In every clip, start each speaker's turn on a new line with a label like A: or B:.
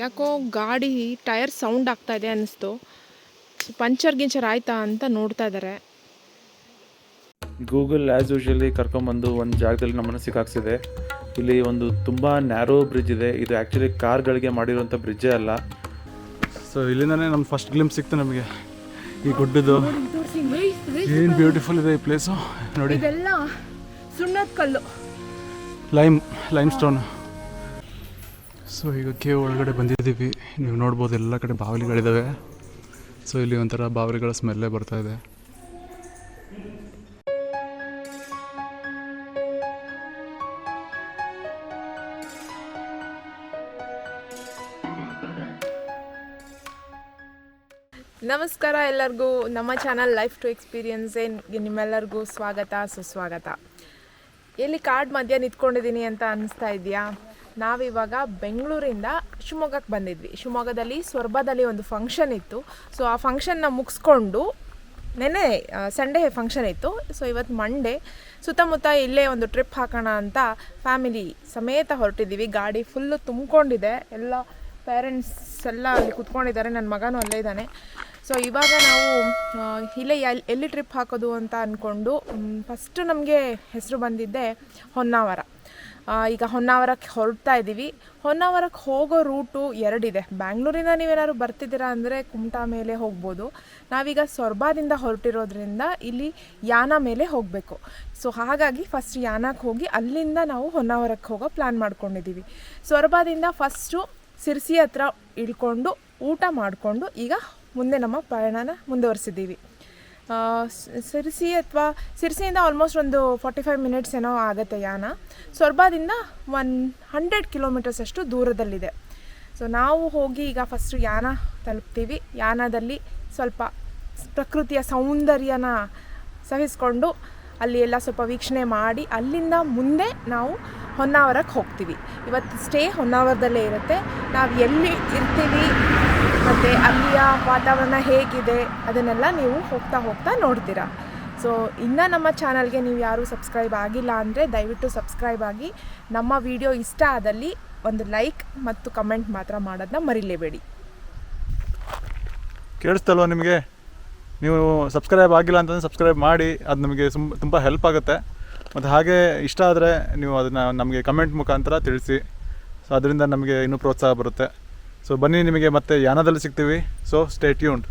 A: ಯಾಕೋ ಗಾಡಿ tyre sound ಆಗ್ತಾ ಇದೆ ಅನ್ನಿಸ್ತು. ಪಂಚರ್ ಗಿಂಚರ್ ಆಯ್ತಾ ಅಂತ ನೋಡ್ತಾ ಇದ್ದಾರೆ.
B: ಗೂಗಲ್ ಆ್ಯಸ್ ಯೂಶಲಿ ಕರ್ಕೊಂಬಂದು ಒಂದು ಜಾಗದಲ್ಲಿ ನಮ್ಮನ್ನು ಸಿಕ್ಕಾಕ್ಸಿದೆ. ಇಲ್ಲಿ ಒಂದು ತುಂಬ ನ್ಯಾರೋ ಬ್ರಿಡ್ಜ್ ಇದೆ. ಇದು ಆ್ಯಕ್ಚುಲಿ ಕಾರ್ಗಳಿಗೆ ಮಾಡಿರುವಂಥ ಬ್ರಿಡ್ಜೇ ಅಲ್ಲ.
C: ಸೊ ಇಲ್ಲಿಂದನೇ ನಮ್ಮ ಫಸ್ಟ್ ಗ್ಲಿಂಪ್ ಸಿಕ್ತು ನಮಗೆ ಈ ಗುಡ್ಡದು. ಏನು ಬ್ಯೂಟಿಫುಲ್ ಇದೆ ಈ ಪ್ಲೇಸು ನೋಡಿ.
A: ಇದೆಲ್ಲ ಸುಣ್ಣದ ಕಲ್ಲು,
C: ಲೈಮ್ ಸ್ಟೋನ್. ಸೊ ಈಗ ಕೇವ್ ಒಳಗಡೆ ಬಂದಿದ್ದೀವಿ. ನೀವು ನೋಡ್ಬೋದು ಎಲ್ಲ ಕಡೆ ಬಾವಲಿಗಳಿದ್ದಾವೆ. ಸೊ ಇಲ್ಲಿ ಒಂಥರ ಬಾವಲಿಗಳ ಸ್ಮೆಲ್ಲೇ ಬರ್ತಾ ಇದೆ.
A: ನಮಸ್ಕಾರ ಎಲ್ಲರಿಗೂ. ನಮ್ಮ ಚಾನಲ್ ಲೈಫ್ ಟು ಎಕ್ಸ್ಪೀರಿಯನ್ಸ್ಗೆ ನಿಮ್ಮೆಲ್ಲರಿಗೂ ಸ್ವಾಗತ ಸುಸ್ವಾಗತ. ಎಲ್ಲಿ ಕಾಡ್ ಮಧ್ಯ ನಿಂತ್ಕೊಂಡಿದ್ದೀನಿ ಅಂತ ಅನ್ನಿಸ್ತಾ ಇದೆಯಾ? ನಾವಿವಾಗ ಬೆಂಗಳೂರಿಂದ ಶಿವಮೊಗ್ಗಕ್ಕೆ ಬಂದಿದ್ವಿ. ಶಿವಮೊಗ್ಗದಲ್ಲಿ ಸ್ವರ್ಬದಲ್ಲಿ ಒಂದು ಫಂಕ್ಷನ್ ಇತ್ತು. ಸೊ ಆ ಫಂಕ್ಷನ್ನ ಮುಗಿಸ್ಕೊಂಡು ನೆನ್ನೆ ಸಂಡೇ ಫಂಕ್ಷನ್ ಇತ್ತು. ಸೊ ಇವತ್ತು ಮಂಡೇ. ಸುತ್ತಮುತ್ತ ಇಲ್ಲೇ ಒಂದು ಟ್ರಿಪ್ ಹಾಕೋಣ ಅಂತ ಫ್ಯಾಮಿಲಿ ಸಮೇತ ಹೊರಟಿದ್ದೀವಿ. ಗಾಡಿ ಫುಲ್ಲು ತುಂಬಿಕೊಂಡಿದೆ. ಎಲ್ಲ ಪೇರೆಂಟ್ಸ್ ಎಲ್ಲ ಅಲ್ಲಿ ಕೂತ್ಕೊಂಡಿದ್ದಾರೆ. ನನ್ನ ಮಗನೂ ಅಲ್ಲೇ ಇದ್ದಾನೆ. ಸೊ ಇವಾಗ ನಾವು ಇಲ್ಲೇ ಎಲ್ಲಿ ಟ್ರಿಪ್ ಹಾಕೋದು ಅಂತ ಅಂದ್ಕೊಂಡು ಫಸ್ಟು ನಮಗೆ ಹೆಸರು ಬಂದಿದ್ದೆ ಹೊನ್ನಾವರ. ಈಗ ಹೊನ್ನಾವರಕ್ಕೆ ಹೊರಡ್ತಾ ಇದ್ದೀವಿ. ಹೊನ್ನಾವರಕ್ಕೆ ಹೋಗೋ ರೂಟು ಎರಡಿದೆ. ಬ್ಯಾಂಗ್ಳೂರಿಂದ ನೀವೇನಾದ್ರು ಬರ್ತಿದ್ದೀರಾ ಅಂದರೆ ಕುಮಟಾ ಮೇಲೆ ಹೋಗ್ಬೋದು. ನಾವೀಗ ಸೊರಬದಿಂದ ಹೊರಟಿರೋದ್ರಿಂದ ಇಲ್ಲಿ ಯಾನ ಮೇಲೆ ಹೋಗಬೇಕು. ಸೊ ಹಾಗಾಗಿ ಫಸ್ಟ್ ಯಾನಕ್ಕೆ ಹೋಗಿ ಅಲ್ಲಿಂದ ನಾವು ಹೊನ್ನಾವರಕ್ಕೆ ಹೋಗೋ ಪ್ಲ್ಯಾನ್ ಮಾಡ್ಕೊಂಡಿದ್ದೀವಿ. ಸೊರಬದಿಂದ ಫಸ್ಟು ಸಿರ್ಸಿ ಹತ್ರ ಇಳ್ಕೊಂಡು ಊಟ ಮಾಡಿಕೊಂಡು ಈಗ ಮುಂದೆ ನಮ್ಮ ಪ್ರಯಾಣನ ಮುಂದುವರಿಸಿದ್ದೀವಿ. ಸಿರ್ಸಿಯಿಂದ ಆಲ್ಮೋಸ್ಟ್ ಒಂದು 45 ಮಿನಿಟ್ಸ್ ಏನೋ ಆಗುತ್ತೆ ಯಾನ. ಸೊರಬದಿಂದ 100 ಕಿಲೋಮೀಟರ್ಸ್ ಅಷ್ಟು ದೂರದಲ್ಲಿದೆ. ಸೊ ನಾವು ಹೋಗಿ ಈಗ ಫಸ್ಟು ಯಾನ ತಲುಪ್ತೀವಿ. ಯಾನದಲ್ಲಿ ಸ್ವಲ್ಪ ಪ್ರಕೃತಿಯ ಸೌಂದರ್ಯನ ಸಹಿಸ್ಕೊಂಡು ಅಲ್ಲಿ ಎಲ್ಲ ಸ್ವಲ್ಪ ವೀಕ್ಷಣೆ ಮಾಡಿ ಅಲ್ಲಿಂದ ಮುಂದೆ ನಾವು ಹೊನ್ನಾವರಕ್ಕೆ ಹೋಗ್ತೀವಿ. ಇವತ್ತು ಸ್ಟೇ ಹೊನ್ನಾವರದಲ್ಲೇ ಇರುತ್ತೆ. ನಾವು ಎಲ್ಲಿ ಇರ್ತೀವಿ ಮತ್ತು ಅಲ್ಲಿಯ ವಾತಾವರಣ ಹೇಗಿದೆ ಅದನ್ನೆಲ್ಲ ನೀವು ಹೋಗ್ತಾ ನೋಡ್ತೀರಾ. ಸೊ ಇನ್ನು ನಮ್ಮ ಚಾನಲ್ಗೆ ನೀವು ಯಾರೂ ಸಬ್ಸ್ಕ್ರೈಬ್ ಆಗಿಲ್ಲ ಅಂದರೆ ದಯವಿಟ್ಟು ಸಬ್ಸ್ಕ್ರೈಬ್ ಆಗಿ. ನಮ್ಮ ವಿಡಿಯೋ ಇಷ್ಟ ಆದಲ್ಲಿ ಒಂದು ಲೈಕ್ ಮತ್ತು ಕಮೆಂಟ್ ಮಾತ್ರ ಮಾಡೋದನ್ನ ಮರಿಲೇಬೇಡಿ.
C: ಕೇಳಿಸ್ತಲ್ವ ನಿಮಗೆ? ನೀವು ಸಬ್ಸ್ಕ್ರೈಬ್ ಆಗಿಲ್ಲ ಅಂತಂದರೆ ಸಬ್ಸ್ಕ್ರೈಬ್ ಮಾಡಿ. ಅದು ನಮಗೆ ತುಂಬ ಹೆಲ್ಪ್ ಆಗುತ್ತೆ. ಮತ್ತು ಹಾಗೆ ಇಷ್ಟ ಆದರೆ ನೀವು ಅದನ್ನು ನಮಗೆ ಕಮೆಂಟ್ ಮುಖಾಂತರ ತಿಳಿಸಿ. ಸೊ ಅದರಿಂದ ನಮಗೆ ಇನ್ನೂ ಪ್ರೋತ್ಸಾಹ ಬರುತ್ತೆ. ಸೊ ಬನ್ನಿ, ನಿಮಗೆ ಮತ್ತೆ ಯಾನದಲ್ಲಿ ಸಿಗ್ತೀವಿ. So stay tuned.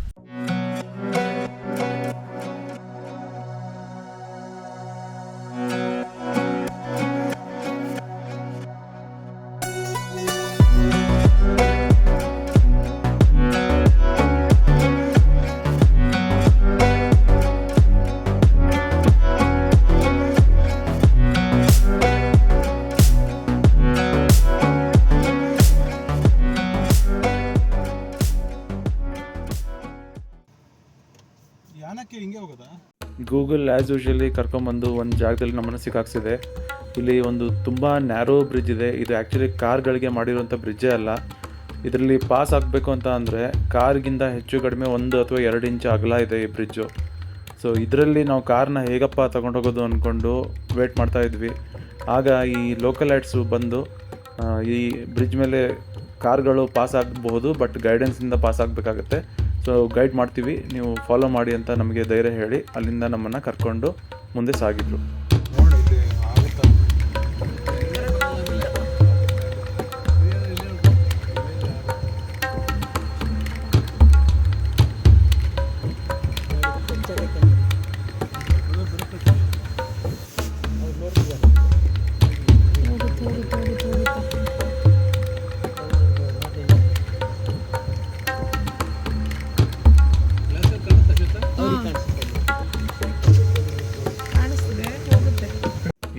C: ಯಾನಕ್ಕೆ ಹಿಂಗೆ ಹೋಗೋದಾ?
B: ಗೂಗಲ್ ಆ್ಯಸ್ ಯೂಶಲಿ ಕರ್ಕೊಂಬಂದು ಒಂದು ಜಾಗದಲ್ಲಿ ನಮ್ಮನ್ನು ಸಿಕ್ಕಾಕ್ಸಿದೆ. ಇಲ್ಲಿ ಒಂದು ತುಂಬ ನ್ಯಾರೋ ಬ್ರಿಡ್ಜ್ ಇದೆ. ಇದು ಆ್ಯಕ್ಚುಲಿ ಕಾರ್ಗಳಿಗೆ ಮಾಡಿರುವಂಥ ಬ್ರಿಡ್ಜೇ ಅಲ್ಲ. ಇದರಲ್ಲಿ ಪಾಸ್ ಆಗಬೇಕು ಅಂತ ಅಂದರೆ ಕಾರ್ಗಿಂತ ಹೆಚ್ಚು ಕಡಿಮೆ 1 ಅಥವಾ 2 ಇಂಚ್ ಅಗಲ ಇದೆ ಈ ಬ್ರಿಡ್ಜು. ಸೊ ಇದರಲ್ಲಿ ನಾವು ಕಾರ್ನ ಹೇಗಪ್ಪ ತೊಗೊಂಡೋಗೋದು ಅಂದ್ಕೊಂಡು ವೇಟ್ ಮಾಡ್ತಾಯಿದ್ವಿ. ಆಗ ಈ ಲೋಕಲ್ ಲೈಟ್ಸು ಬಂದು ಈ ಬ್ರಿಡ್ಜ್ ಮೇಲೆ ಕಾರ್ಗಳು ಪಾಸ್ ಆಗಬಹುದು, ಬಟ್ ಗೈಡೆನ್ಸಿಂದ ಪಾಸ್ ಆಗಬೇಕಾಗತ್ತೆ. ಸೊ ಗೈಡ್ ಮಾಡ್ತೀವಿ, ನೀವು ಫಾಲೋ ಮಾಡಿ ಅಂತ ನಮಗೆ ಧೈರ್ಯ ಹೇಳಿ ಅಲ್ಲಿಂದ ನಮ್ಮನ್ನು ಕರ್ಕೊಂಡು ಮುಂದೆ ಸಾಗಿದ್ರು.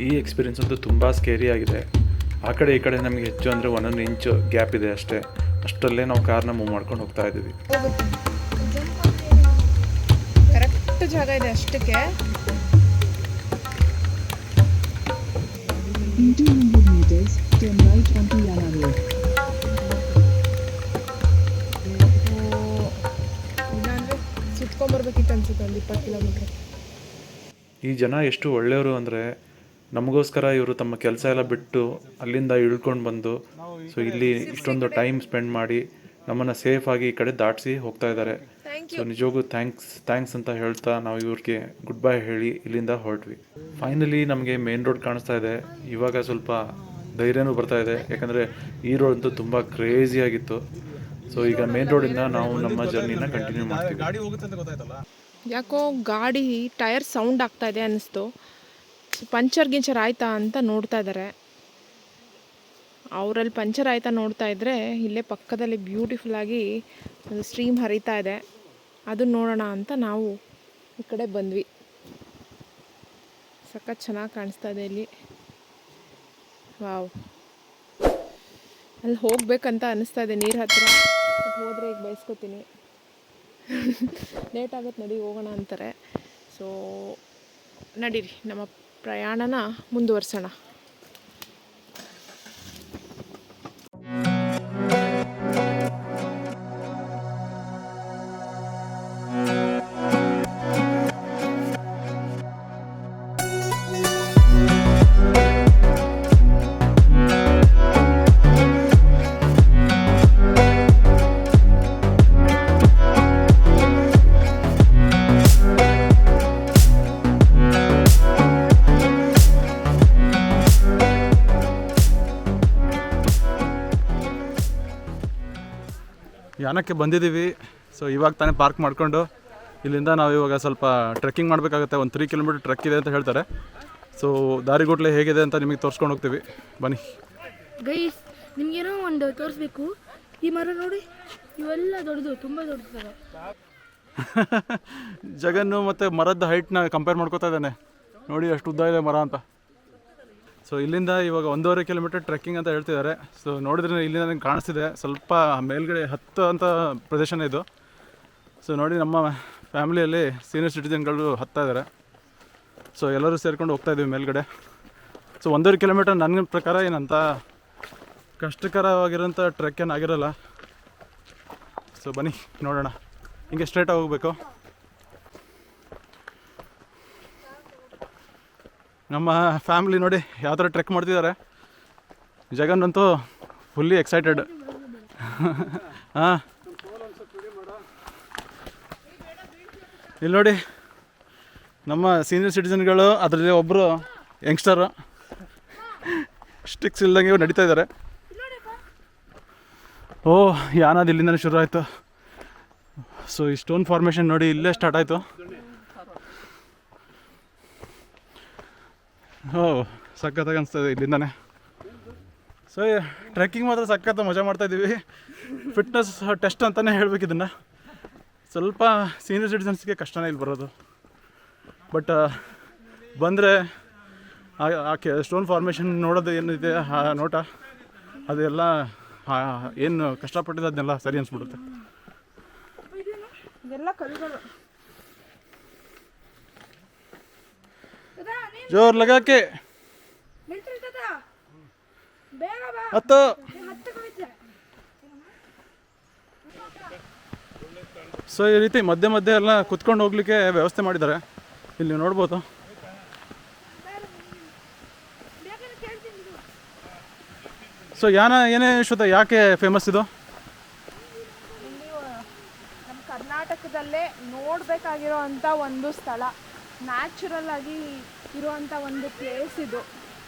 B: ಈ ಎಕ್ಸ್ಪೀರಿಯೆನ್ಸ್ ಅಂತೂ ತುಂಬ ಸ್ಕೇರಿ ಆಗಿದೆ. ಆ ಕಡೆ ಈ ಕಡೆ ನಮಗೆ ಹೆಚ್ಚು ಅಂದರೆ 1 ಇಂಚ್ ಗ್ಯಾಪ್ ಇದೆ ಅಷ್ಟೇ. ಅಷ್ಟರಲ್ಲೇ ನಾವು ಕಾರ್ನ ಮೂವ್ ಮಾಡ್ಕೊಂಡು ಹೋಗ್ತಾ ಇದ್ದೀವಿ.
A: ಕರೆಕ್ಟ್ ಜಾಗ ಇದೆ ಅಷ್ಟಕ್ಕೆ. ಇಲ್ಲಾಂದರೆ ಸುತ್ಕೊಂಡ್ಬರ್ಬೇಕಿತ್ತು ಅನ್ಸುತ್ತೆ ಒಂದು 20 ಕಿಲೋಮೀಟ್ರ್.
B: ಈ ಜನ ಎಷ್ಟು ಒಳ್ಳೆಯವರು ಅಂದರೆ ನಮಗೋಸ್ಕರ ಇವರು ತಮ್ಮ ಕೆಲಸ ಎಲ್ಲ ಬಿಟ್ಟು ಅಲ್ಲಿಂದ ಇಳ್ಕೊಂಡು ಬಂದು ಸೊ ಇಲ್ಲಿ ಇಷ್ಟೊಂದು ಟೈಮ್ ಸ್ಪೆಂಡ್ ಮಾಡಿ ನಮ್ಮನ್ನು ಸೇಫಾಗಿ ಈ ಕಡೆ ದಾಟಿಸಿ ಹೋಗ್ತಾ ಇದ್ದಾರೆ. ಸೊ ನಿಜವಾಗೂ ಥ್ಯಾಂಕ್ಸ್ ಅಂತ ಹೇಳ್ತಾ ನಾವು ಇವ್ರಿಗೆ ಗುಡ್ ಬೈ ಹೇಳಿ ಇಲ್ಲಿಂದ ಹೊರಟ್ವಿ. ಫೈನಲಿ ನಮಗೆ ಮೇನ್ ರೋಡ್ ಕಾಣಿಸ್ತಾ ಇದೆ. ಇವಾಗ ಸ್ವಲ್ಪ ಧೈರ್ಯನೂ ಬರ್ತಾ ಇದೆ, ಯಾಕಂದರೆ ಈ ರೋಡ್ ಅಂತೂ ತುಂಬ ಕ್ರೇಜಿ ಆಗಿತ್ತು. ಸೊ ಈಗ ಮೇನ್ ರೋಡಿಂದ ನಾವು ನಮ್ಮ ಜರ್ನಿನ ಕಂಟಿನ್ಯೂ ಮಾಡ್ತೀವಿ.
C: ಗಾಡಿ ಹೋಗುತ್ತೆ ಅಂತ ಗೊತ್ತಾಯ್ತಲ್ಲ.
A: ಯಾಕೋ ಗಾಡಿ ಟೈರ್ ಸೌಂಡ್ ಆಗ್ತಾ ಇದೆ ಅನ್ನಿಸ್ತು. ಪಂಚರ್ ಆಯ್ತಾ ಅಂತ ನೋಡ್ತಾ ಇದ್ದಾರೆ. ಅವರಲ್ಲಿ ಪಂಚರ್ ಆಯ್ತಾ ನೋಡ್ತಾ ಇದ್ದರೆ ಇಲ್ಲೇ ಪಕ್ಕದಲ್ಲಿ ಬ್ಯೂಟಿಫುಲ್ಲಾಗಿ ಒಂದು ಸ್ಟ್ರೀಮ್ ಹರಿತಾ ಇದೆ, ಅದನ್ನ ನೋಡೋಣ ಅಂತ ನಾವು ಈ ಕಡೆ ಬಂದ್ವಿ. ಸಖತ್ ಚೆನ್ನಾಗಿ ಕಾಣಿಸ್ತಾ ಇದೆ ಇಲ್ಲಿ. ವಾವ್, ಅಲ್ಲಿ ಹೋಗ್ಬೇಕಂತ ಅನ್ನಿಸ್ತಾ ಇದೆ ನೀರು ಹತ್ರ. ಹೋದರೆ ಈಗ ಬಯಸ್ಕೊತೀನಿ, ಲೇಟ್ ಆಗುತ್ತೆ ನಡಿ ಹೋಗೋಣ ಅಂತಾರೆ. ಸೊ ನಡೀರಿ ನಮ್ಮ ಪ್ರಯಾಣನ ಮುಂದುವರ್ಸೋಣ.
C: ಯಾನಕ್ಕೆ ಬಂದಿದ್ದೀವಿ. ಸೊ ಇವಾಗ ತಾನೇ ಪಾರ್ಕ್ ಮಾಡಿಕೊಂಡು ಇಲ್ಲಿಂದ ನಾವು ಇವಾಗ ಸ್ವಲ್ಪ ಟ್ರೆಕ್ಕಿಂಗ್ ಮಾಡಬೇಕಾಗುತ್ತೆ. ಒಂದು 3 ಕಿಲೋಮೀಟರ್ ಟ್ರೆಕ್ ಇದೆ ಅಂತ ಹೇಳ್ತಾರೆ. ಸೊ ದಾರಿಗುಟ್ಲೆ ಹೇಗಿದೆ ಅಂತ ನಿಮಗೆ ತೋರಿಸ್ಕೊಂಡು ಹೋಗ್ತೀವಿ, ಬನ್ನಿ.
D: ಗೈಸ್, ನಿಮಗೇನೋ ಒಂದು ತೋರಿಸ್ಬೇಕು. ಈ ಮರ ನೋಡಿ, ಇವೆಲ್ಲ ದೊಡ್ಡದು, ತುಂಬ ದೊಡ್ಡದು.
C: ಜಗನ್ನು ಮತ್ತು ಮರದ ಹೈಟ್ನ ಕಂಪೇರ್ ಮಾಡ್ಕೋತಾ ಇದ್ದಾನೆ. ನೋಡಿ ಎಷ್ಟು ಉದ್ದ ಇದೆ ಮರ ಅಂತ. ಸೊ ಇಲ್ಲಿಂದ ಇವಾಗ 1.5 ಕಿಲೋಮೀಟರ್ ಟ್ರೆಕ್ಕಿಂಗ್ ಅಂತ ಹೇಳ್ತಿದ್ದಾರೆ. ಸೊ ನೋಡಿದ್ರೆ ಇಲ್ಲಿಂದ ನನಗೆ ಕಾಣಿಸ್ತಿದೆ ಸ್ವಲ್ಪ ಮೇಲ್ಗಡೆ ಹತ್ತುವಂಥ ಪ್ರದೇಶನೇ ಇದು. ಸೊ ನೋಡಿ, ನಮ್ಮ ಫ್ಯಾಮಿಲಿಯಲ್ಲಿ ಸೀನಿಯರ್ ಸಿಟಿಜನ್ಗಳು ಹತ್ತಾ ಇದ್ದಾರೆ. ಸೊ ಎಲ್ಲರೂ ಸೇರ್ಕೊಂಡು ಹೋಗ್ತಾ ಇದ್ದೀವಿ ಮೇಲ್ಗಡೆ. ಸೊ 1.5 ಕಿಲೋಮೀಟರ್ ನನ್ನ ಪ್ರಕಾರ ಏನಂತ ಕಷ್ಟಕರವಾಗಿರೋಂಥ ಟ್ರೆಕ್ ಏನಾಗಿರೋಲ್ಲ. ಸೊ ಬನ್ನಿ ನೋಡೋಣ. ಹಿಂಗೆ ಸ್ಟ್ರೇಟಾಗಿ ಹೋಗಬೇಕು. ನಮ್ಮ ಫ್ಯಾಮಿಲಿ ನೋಡಿ ಯಾವ ಥರ ಟ್ರೆಕ್ ಮಾಡ್ತಿದ್ದಾರೆ. ಜಗನ್ನಂತೂ ಫುಲ್ಲಿ ಎಕ್ಸೈಟೆಡ್. ಹಾಂ, ಇಲ್ಲಿ ನೋಡಿ ನಮ್ಮ ಸೀನಿಯರ್ ಸಿಟಿಜನ್ಗಳು, ಅದರಲ್ಲಿ ಒಬ್ಬರು ಯಂಗ್ಸ್ಟರು ಸ್ಟಿಕ್ಸ್ ಇಲ್ದಂಗೆ ನಡೀತಾ ಇದ್ದಾರೆ. ಯಾನದು ಇಲ್ಲಿಂದನೇ ಶುರು ಆಯಿತು. ಸೊ ಈ ಸ್ಟೋನ್ ಫಾರ್ಮೇಷನ್ ನೋಡಿ ಇಲ್ಲೇ ಸ್ಟಾರ್ಟ್ ಆಯಿತು. ಸಖತ್ತಾಗಿ ಅನಿಸ್ತದೆ ಇಲ್ಲಿಂದಾನೆ. ಸೊ ಟ್ರೆಕ್ಕಿಂಗ್ ಮಾತ್ರ ಸಖತ್ ಮಜಾ ಮಾಡ್ತಾಯಿದ್ದೀವಿ. ಫಿಟ್ನೆಸ್ ಟೆಸ್ಟ್ ಅಂತಲೇ ಹೇಳ್ಬೇಕು ಇದನ್ನು. ಸ್ವಲ್ಪ ಸೀನಿಯರ್ ಸಿಟಿಸನ್ಸ್ಗೆ ಕಷ್ಟನೇ ಇಲ್ಲಿ ಬರೋದು. ಬಟ್ ಬಂದರೆ ಸ್ಟೋನ್ ಫಾರ್ಮೇಷನ್ ನೋಡೋದು ಏನಿದೆ ಆ ನೋಟ, ಅದೆಲ್ಲ ಏನು ಕಷ್ಟಪಟ್ಟಿದ್ದು ಅದನ್ನೆಲ್ಲ ಸರಿ ಅನಿಸ್ಬಿಡುತ್ತೆ.
A: ಇದೆಲ್ಲ ಕಲ್ಲುಗಳು.
C: ಜೋರ್ ಲಗಾಕೆ ಹತ್ತು. ಸೊ ಈ ರೀತಿ ಮಧ್ಯೆ ಮಧ್ಯೆ ಎಲ್ಲ ಕುತ್ಕೊಂಡು ಹೋಗ್ಲಿಕ್ಕೆ ವ್ಯವಸ್ಥೆ ಮಾಡಿದ್ದಾರೆ. ಇಲ್ಲಿ ನೋಡ್ಬೋದು. ಸೊ ಯಾನ ಏನೇ ಶ್ರುತ, ಯಾಕೆ ಫೇಮಸ್ ಇದು?
A: ನಮ್ಮ ಕರ್ನಾಟಕದಲ್ಲೇ ನೋಡಬೇಕಾಗಿರೋ ಅಂಥ ಒಂದು ಸ್ಥಳ, ನ್ಯಾಚುರಲ್ ಆಗಿ ಇರುವಂಥ ಒಂದು ಪ್ಲೇಸ್ ಇದು.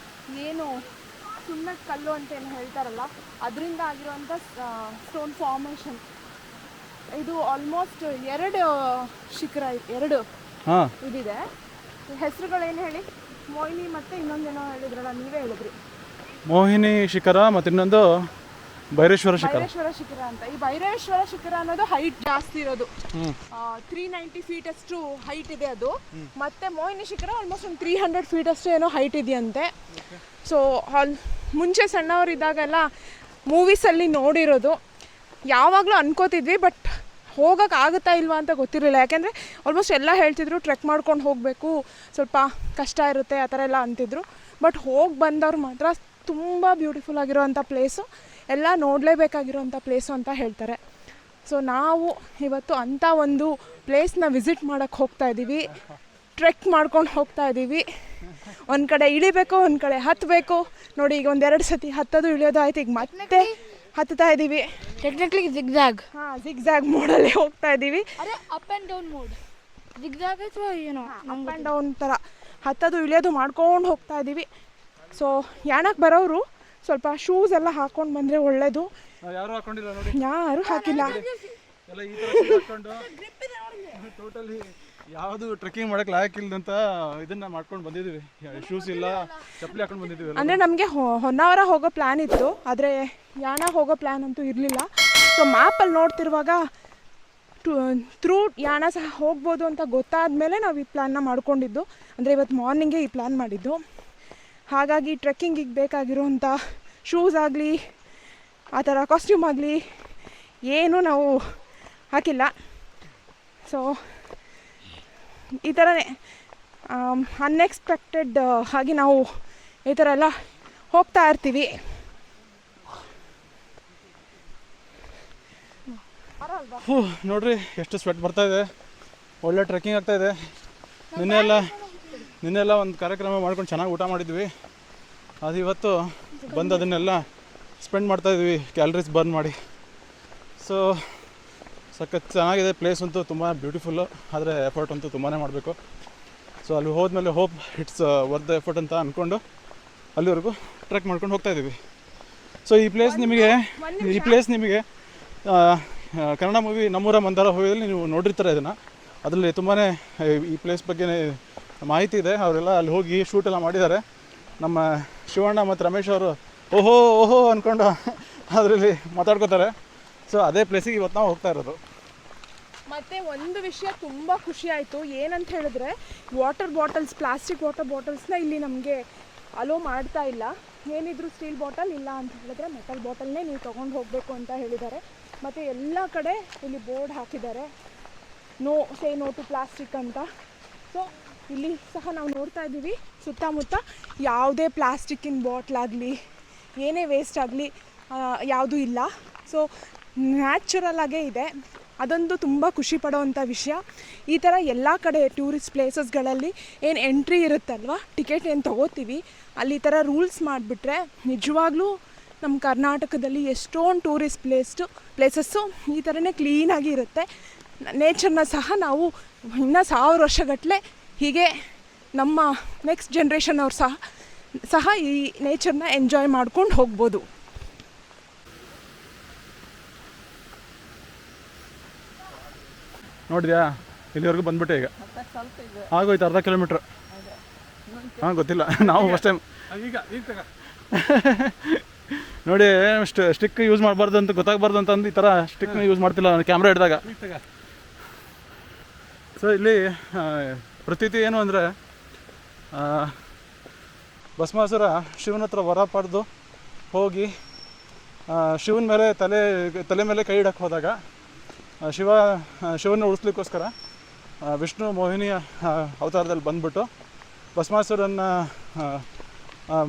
A: ಏನು ಸುಮ್ಮನೆ ಕಲ್ಲು ಅಂತ ಏನು ಹೇಳ್ತಾರಲ್ಲ, ಅದರಿಂದ ಆಗಿರುವಂಥ ಸ್ಟೋನ್ ಫಾರ್ಮೇಷನ್ ಇದು. ಆಲ್ಮೋಸ್ಟ್ 2 ಶಿಖರ, 2 ಇದಿದೆ. ಹೆಸರುಗಳೇನು ಹೇಳಿ? ಮೋಹಿನಿ ಮತ್ತು ಇನ್ನೊಂದೇನೋ ಹೇಳಿದ್ರಲ್ಲ, ನೀವೇ ಹೇಳಿದ್ರಿ.
C: ಮೋಹಿನಿ ಶಿಖರ ಮತ್ತು ಇನ್ನೊಂದು ಭೈರೇಶ್ವರ ಶಿಖರ
A: ಅಂತ. ಈ ಭೈರೇಶ್ವರ ಶಿಖರ ಅನ್ನೋದು ಹೈಟ್ ಜಾಸ್ತಿ ಇರೋದು, 390 ಫೀಟ್ ಅಷ್ಟು ಹೈಟ್ ಇದೆ ಅದು. ಮತ್ತೆ ಮೋಹಿನಿ ಶಿಖರ ಆಲ್ಮೋಸ್ಟ್ ಒಂದು 300 ಫೀಟ್ ಅಷ್ಟು ಏನೋ ಹೈಟ್ ಇದೆಯಂತೆ. ಸೊ ಮುಂಚೆ ಸಣ್ಣವರಿದ್ದಾಗೆಲ್ಲ ಮೂವೀಸಲ್ಲಿ ನೋಡಿರೋದು, ಯಾವಾಗಲೂ ಅನ್ಕೋತಿದ್ವಿ, ಬಟ್ ಹೋಗೋಕ್ಕಾಗುತ್ತಾ ಇಲ್ವಾ ಅಂತ ಗೊತ್ತಿರಲಿಲ್ಲ. ಯಾಕೆಂದರೆ ಆಲ್ಮೋಸ್ಟ್ ಎಲ್ಲ ಹೇಳ್ತಿದ್ರು ಟ್ರೆಕ್ ಮಾಡ್ಕೊಂಡು ಹೋಗಬೇಕು, ಸ್ವಲ್ಪ ಕಷ್ಟ ಇರುತ್ತೆ ಆ ಥರ ಎಲ್ಲ ಅಂತಿದ್ರು. ಬಟ್ ಹೋಗಿ ಬಂದವ್ರು ಮಾತ್ರ ತುಂಬ ಬ್ಯೂಟಿಫುಲ್ ಆಗಿರೋವಂಥ ಪ್ಲೇಸು, ಎಲ್ಲ ನೋಡಲೇಬೇಕಾಗಿರೋವಂಥ ಪ್ಲೇಸು ಅಂತ ಹೇಳ್ತಾರೆ. ಸೊ ನಾವು ಇವತ್ತು ಅಂಥ ಒಂದು ಪ್ಲೇಸ್ನ ವಿಸಿಟ್ ಮಾಡೋಕ್ಕೆ ಹೋಗ್ತಾ ಇದ್ದೀವಿ. ಟ್ರೆಕ್ ಮಾಡ್ಕೊಂಡು ಹೋಗ್ತಾ ಇದ್ದೀವಿ. ಒಂದು ಕಡೆ ಇಳಿಬೇಕು, ಒಂದು ಕಡೆ ಹತ್ತಬೇಕು. ನೋಡಿ ಈಗ ಒಂದೆರಡು ಸತಿ ಹತ್ತೋದು ಇಳಿಯೋದು ಆಯ್ತು, ಈಗ ಮತ್ತೆ ಹತ್ತುತ್ತಾ ಇದ್ದೀವಿ.
D: Technically zigzag.
A: ಹಾಂ, ಜಿಗ್ಜಾಗ್ ಮೋಡಲ್ಲಿ ಹೋಗ್ತಾ ಇದ್ದೀವಿ.
D: ಅದೇ up and down mode. Zigzag ಅಥವಾ ಏನೋ
A: ಅಪ್ ಆ್ಯಂಡ್ ಡೌನ್ ಥರ ಹತ್ತೋದು ಇಳಿಯೋದು ಮಾಡ್ಕೊಂಡು ಹೋಗ್ತಾ ಇದ್ದೀವಿ. ಸೊ ಯಾಣಕ್ಕೆ ಬರೋರು ಸ್ವಲ್ಪ ಶೂಸ್ ಎಲ್ಲ ಹಾಕ್ಕೊಂಡು ಬಂದರೆ ಒಳ್ಳೆಯದು.
C: ಯಾರು ಹಾಕೊಂಡಿಲ್ಲ ನೋಡಿ,
A: ಯಾರು ಹಾಕಿಲ್ಲ.
C: ಎಲ್ಲ ಈ ಥರ ಹಾಕ್ಕೊಂಡು ಟೋಟಲಿ ಯಾವುದು ಟ್ರೆಕ್ಕಿಂಗ್ ಮಾಡಕ್ಕೆ ಲಾಯಕ್ಕಿಲ್ಲದಂತ ಇದನ್ನ ಮಾಡ್ಕೊಂಡು ಬಂದಿದ್ದೀವಿ. ಶೂಸ್ ಇಲ್ಲ, ಚಪ್ಪಲಿ ಹಾಕೊಂಡು ಬಂದಿದ್ದೀವಿ.
A: ಅಂದರೆ ನಮಗೆ ಹೊನ್ನಾವರ ಹೋಗೋ ಪ್ಲ್ಯಾನ್ ಇತ್ತು, ಆದರೆ ಯಾಣ ಹೋಗೋ ಪ್ಲ್ಯಾನ್ ಅಂತೂ ಇರಲಿಲ್ಲ. ಸೊ ಮ್ಯಾಪಲ್ಲಿ ನೋಡ್ತಿರುವಾಗ ಥ್ರೂ ಯಾಣ ಸಹ ಹೋಗ್ಬೋದು ಅಂತ ಗೊತ್ತಾದ ಮೇಲೆ ನಾವು ಈ ಪ್ಲ್ಯಾನ್ನ ಮಾಡ್ಕೊಂಡಿದ್ದು. ಅಂದರೆ ಇವತ್ತು ಮಾರ್ನಿಂಗೇ ಈ ಪ್ಲ್ಯಾನ್ ಮಾಡಿದ್ದು. ಹಾಗಾಗಿ ಟ್ರೆಕ್ಕಿಂಗಿಗೆ ಬೇಕಾಗಿರೋಂಥ ಶೂಸ್ ಆಗಲಿ, ಆ ಥರ ಕಾಸ್ಟ್ಯೂಮ್ ಆಗಲಿ ಏನೂ ನಾವು ಹಾಕಿಲ್ಲ. ಸೊ ಈ ಥರನೇ ಅನ್ಎಕ್ಸ್ಪೆಕ್ಟೆಡ್ ಆಗಿ ನಾವು ಈ ಥರ ಎಲ್ಲ ಹೋಗ್ತಾ ಇರ್ತೀವಿ.
C: ನೋಡ್ರಿ ಎಷ್ಟು ಸ್ವೆಟ್ ಬರ್ತಾ ಇದೆ, ಒಳ್ಳೆ ಟ್ರೆಕ್ಕಿಂಗ್ ಆಗ್ತಾ ಇದೆ. ನಿನ್ನೆ ಎಲ್ಲ ಒಂದು ಕಾರ್ಯಕ್ರಮ ಮಾಡ್ಕೊಂಡು ಚೆನ್ನಾಗಿ ಊಟ ಮಾಡಿದ್ವಿ. ಅದು ಇವತ್ತು ಬಂದು ಅದನ್ನೆಲ್ಲ ಸ್ಪೆಂಡ್ ಮಾಡ್ತಾಯಿದ್ವಿ, ಕ್ಯಾಲರೀಸ್ ಬರ್ನ್ ಮಾಡಿ. ಸೊ ಸಖತ್ ಚೆನ್ನಾಗಿದೆ ಪ್ಲೇಸ್ ಅಂತೂ, ತುಂಬ ಬ್ಯೂಟಿಫುಲ್ಲು. ಆದರೆ ಎಫರ್ಟ್ ಅಂತೂ ತುಂಬಾ ಮಾಡಬೇಕು. ಸೊ ಅಲ್ಲಿ ಹೋದ್ಮೇಲೆ hope it's worth the effort ಅಂತ ಅಂದ್ಕೊಂಡು ಅಲ್ಲಿವರೆಗೂ ಟ್ರೆಕ್ ಮಾಡ್ಕೊಂಡು ಹೋಗ್ತಾಯಿದ್ದೀವಿ. ಸೊ ಈ ಪ್ಲೇಸ್ ನಿಮಗೆ ಕನ್ನಡ ಮೂವಿ ನಮ್ಮೂರ ಮಂದಾರ ಹೋಗಿದಲ್ಲಿ ನೀವು ನೋಡಿರ್ತಾರೆ. ಅದರಲ್ಲಿ ತುಂಬಾ ಈ ಪ್ಲೇಸ್ ಬಗ್ಗೆ ಮಾಹಿತಿ ಇದೆ. ಅವರೆಲ್ಲ ಅಲ್ಲಿ ಹೋಗಿ ಶೂಟ್ ಎಲ್ಲ ಮಾಡಿದ್ದಾರೆ. ನಮ್ಮ ಶಿವಣ್ಣ ಮತ್ತು ರಮೇಶ್ ಅವರು ಓಹೋ ಅಂದ್ಕೊಂಡು ಅದರಲ್ಲಿ ಮಾತಾಡ್ಕೋತಾರೆ. ಸೊ ಅದೇ ಪ್ಲೇಸಿಗೆ ಇವತ್ತು ನಾವು ಹೋಗ್ತಾ ಇರೋದು.
A: ಮತ್ತು ಒಂದು ವಿಷಯ ತುಂಬ ಖುಷಿ ಆಯಿತು. ಏನಂತ ಹೇಳಿದ್ರೆ, ಪ್ಲಾಸ್ಟಿಕ್ ವಾಟರ್ ಬಾಟಲ್ಸ್ನ ಇಲ್ಲಿ ನಮಗೆ ಅಲೋ ಮಾಡ್ತಾ ಇಲ್ಲ. ಏನಿದ್ರು ಸ್ಟೀಲ್ ಬಾಟಲ್, ಇಲ್ಲ ಅಂತ ಹೇಳಿದ್ರೆ ಮೆಟಲ್ ಬಾಟಲ್ನೇ ನೀವು ತೊಗೊಂಡು ಹೋಗಬೇಕು ಅಂತ ಹೇಳಿದ್ದಾರೆ. ಮತ್ತು ಎಲ್ಲ ಕಡೆ ಇಲ್ಲಿ ಬೋರ್ಡ್ ಹಾಕಿದ್ದಾರೆ, ನೋ ಟು ಪ್ಲಾಸ್ಟಿಕ್ ಅಂತ. ಸೊ ಇಲ್ಲಿ ಸಹ ನಾವು ನೋಡ್ತಾ ಇದ್ದೀವಿ, ಸುತ್ತಮುತ್ತ ಯಾವುದೇ ಪ್ಲಾಸ್ಟಿಕ್ಕಿನ ಬಾಟ್ಲಾಗಲಿ, ಏನೇ ವೇಸ್ಟ್ ಆಗಲಿ ಯಾವುದೂ ಇಲ್ಲ. ಸೊ ನ್ಯಾಚುರಲ್ ಆಗೇ ಇದೆ. ಅದೊಂದು ತುಂಬ ಖುಷಿ ಪಡೋವಂಥ ವಿಷಯ. ಈ ಥರ ಎಲ್ಲ ಕಡೆ ಟೂರಿಸ್ಟ್ ಪ್ಲೇಸಸ್ಗಳಲ್ಲಿ ಏನು ಎಂಟ್ರಿ ಇರುತ್ತಲ್ವ, ಟಿಕೆಟ್ ಏನು ತೊಗೋತೀವಿ, ಅಲ್ಲಿ ಈ ಥರ ರೂಲ್ಸ್ ಮಾಡಿಬಿಟ್ರೆ ನಿಜವಾಗ್ಲೂ ನಮ್ಮ ಕರ್ನಾಟಕದಲ್ಲಿ ಎಷ್ಟೊಂದು ಟೂರಿಸ್ಟ್ ಪ್ಲೇಸಸ್ಸು ಈ ಥರನೇ ಕ್ಲೀನಾಗಿ ಇರುತ್ತೆ. ನೇಚರ್ನ ಸಹ ನಾವು ಇನ್ನೂ 1000 ವರ್ಷಗಟ್ಟಲೆ ಹೀಗೆ ನಮ್ಮ ನೆಕ್ಸ್ಟ್ ಜನ್ರೇಷನ್ ಅವ್ರು ಸಹ ಈ ನೇಚರ್ನ ಎಂಜಾಯ್ ಮಾಡ್ಕೊಂಡು ಹೋಗ್ಬೋದು.
C: ನೋಡಿದ್ಯಾ, ಇಲ್ಲಿವರೆಗೂ ಬಂದ್ಬಿಟ್ಟೆ. ಈಗ ಆಗೋಯ್ತು, ಅರ್ಧ ಕಿಲೋಮೀಟ್ರ್. ಹಾಂ, ಗೊತ್ತಿಲ್ಲ, ನಾವು ಫಸ್ಟ್ ಟೈಮ್. ನೋಡಿ, ಸ್ಟಿಕ್ ಯೂಸ್ ಮಾಡಬಾರ್ದು ಅಂತ ಗೊತ್ತಾಗಬಾರ್ದು ಅಂತಂದು ಈ ಥರ ಸ್ಟಿಕ್ನ ಯೂಸ್ ಮಾಡ್ತಿಲ್ಲ ನಾನು ಕ್ಯಾಮ್ರಾ ಹಿಡಿದಾಗ. ಸೊ ಇಲ್ಲಿ ಪ್ರತೀತಿ ಏನು ಅಂದರೆ, ಭಸ್ಮಾಸುರ ಶಿವನ ಹತ್ರ ವರ ಪಡೆದು ಹೋಗಿ ಶಿವನ ಮೇಲೆ ತಲೆ ಮೇಲೆ ಕೈ ಇಡಕ್ಕೆ ಹೋದಾಗ ಶಿವನ ಉಳಿಸ್ಲಿಕ್ಕೋಸ್ಕರ ವಿಷ್ಣು ಮೋಹಿನಿ ಅವತಾರದಲ್ಲಿ ಬಂದ್ಬಿಟ್ಟು ಭಸ್ಮಾಸುರನ್ನ